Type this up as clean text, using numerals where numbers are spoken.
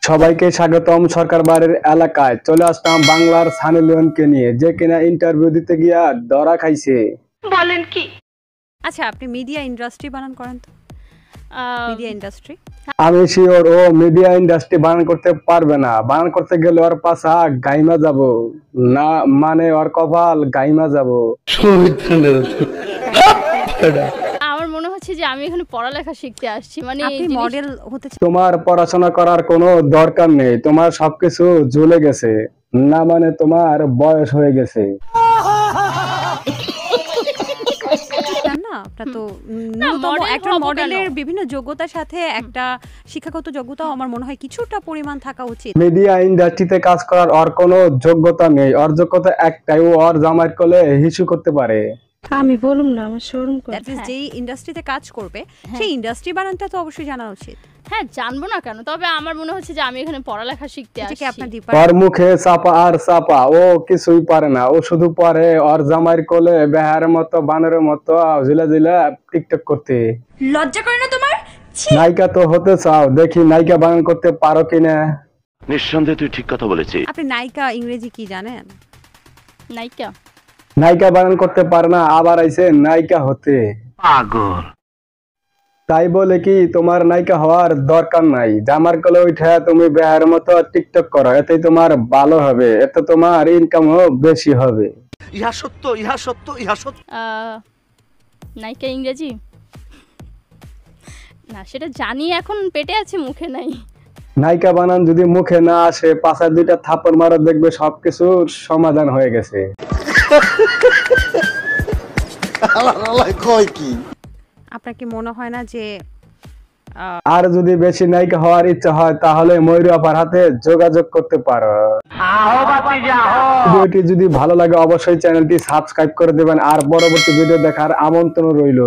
সবাইকে স্বাগতম। সরকার বাড়ির এলাকায় চলে আসলাম বাংলার সানি লিওনকে নিয়ে, যে কিনা ইন্টারভিউ দিতে গিয়া ধরা খাইছে। বলেন কি? আচ্ছা, আপনি মিডিয়া ইন্ডাস্ট্রি বানান করেন তো। মিডিয়া ইন্ডাস্ট্রি আমি শিওর ও মিডিয়া ইন্ডাস্ট্রি বানান করতে পারবে না। বানান করতে গেলে ওর পাশা গাইমা যাব না, মানে ওর কপাল গাইমা যাব। আমার মনে হচ্ছে যে আমি এখানে পড়ালেখা শিখতে আসছি, মানে আপনি মডেল হতে চান? তোমার পড়াশোনা করার কোনো দরকার নেই, তোমার সবকিছু ঝুলে গেছে, না মানে তোমার বয়স হয়ে গেছে। না, আপনার তো ন্যূনতম একটা মডেলের বিভিন্ন যোগ্যতার সাথে একটা শিক্ষাগত যোগ্যতাও আমার মনে হয় কিছুটা পরিমাণ থাকা উচিত। মিডিয়া ইন্ডাস্ট্রিতে কাজ করার ওর কোনো যোগ্যতা নেই, ওর যোগ্যতা একটাই, ও ওর জামাইয়ের কোলে হিসু করতে পারে। আমি বলুম না, আমার শরম করে। যেই ইন্ডাস্ট্রিতে কাজ করবে সেই ইন্ডাস্ট্রি বানানটা তো অবশ্যই জানা উচিত। হ্যাঁ, জানবো না কেন, তবে আমার মনে হচ্ছে যে আমি এখানে পড়ালেখা শিখতে এটা কি আসছি। আপনার ওর ডিপার্টমেন্ট? মুখে চাপা আর চাপা, ও কিছুই পারে না। ও শুধু পারে ওর জামাইয়ের কোলে বেহারের মতো বানরের মতো জিলা জিলা টিকটক করতে। লজ্জা করে না তোমার? নায়িকা তো হতে চাও, দেখি নায়িকা বানান করতে পারো কিনা। নিঃসন্দেহে তুই ঠিক কথা বলেছিস। আপনি নায়িকা ইংরেজি কি জানেন? নায়িকা নায়িকা বানান করতে পারে না, আবার আইছে নায়িকা হতে। পাগল। তাই বলে কি তোমার নায়িকা হওয়ার দরকার নাই? জামার কোলে উঠে তুমি বেহারের মতো টিকটক করো, এতেই তোমার ভালো হবে, এতে তোমার ইনকামও বেশি হবে। ইহা সত্য, ইহা সত্য, ইহা সত্য। নায়িকা ইংরেজি না, সেটা জানি, এখন পেটে আছে, মুখে নাই। নায়িকা বানান যদি মুখে না আসে, পাশায় দুইটা থাপ্পড় মারো, দেখবে সবকিছুর সমাধান হয়ে গেছে। আপনার কি মনে হয় না যে আর যদি বেশি নায়িকা হওয়ার ইচ্ছা হয় তাহলে ময়ূর আপার হাতে যোগাযোগ করতে পারো। ভিডিওটি যদি ভালো লাগে অবশ্যই চ্যানেলটি সাবস্ক্রাইব করে দেবেন, আর পরবর্তী ভিডিও দেখার আমন্ত্রণ রইল।